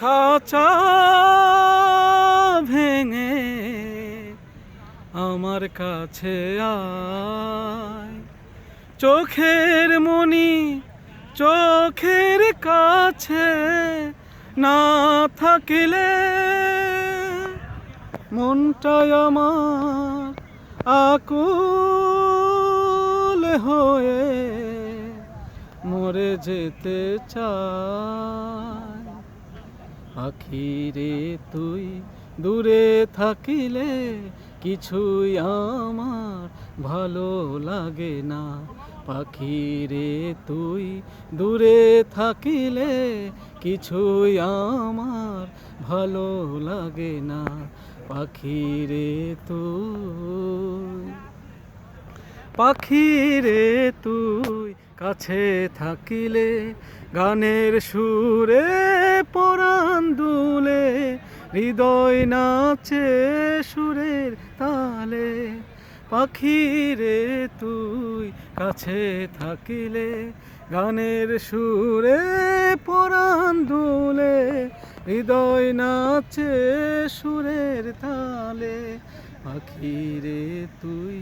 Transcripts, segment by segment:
খাঁচা ভেঙে আমার কাছে আয়, চোখের মনি চোখের কাছে না থাকিলে মনটাই আমার আকুল হয়ে মরে যেতে চায়। আখিরে তুই দূরে থাকিলে কিছুই আমার ভালো লাগে না। পাখিরে তুই দূরে থাকিলে কিছুই আমার ভালো লাগে না। পাখিরে তুই, পাখিরে তুই কাছে থাকিলে গানের সুরে পরাণ দুলে, হৃদয় নাচে সুরের তালে। পাখিরে তুই কাছে থাকিলে গানের সুরে পরাণ দুলে, হৃদয় নাচে সুরের তালে। পাখিরে তুই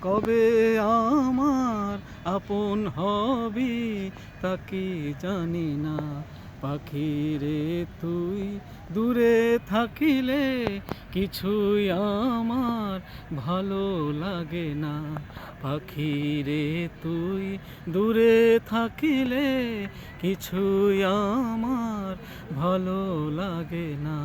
কবে আমার আপন হবি তা কি জানি না। পাখিরে তুই দূরে থাকিলে কিছুই আমার ভালো লাগে না। পাখিরে তুই দূরে থাকিলে কিছুই আমার ভালো লাগে না।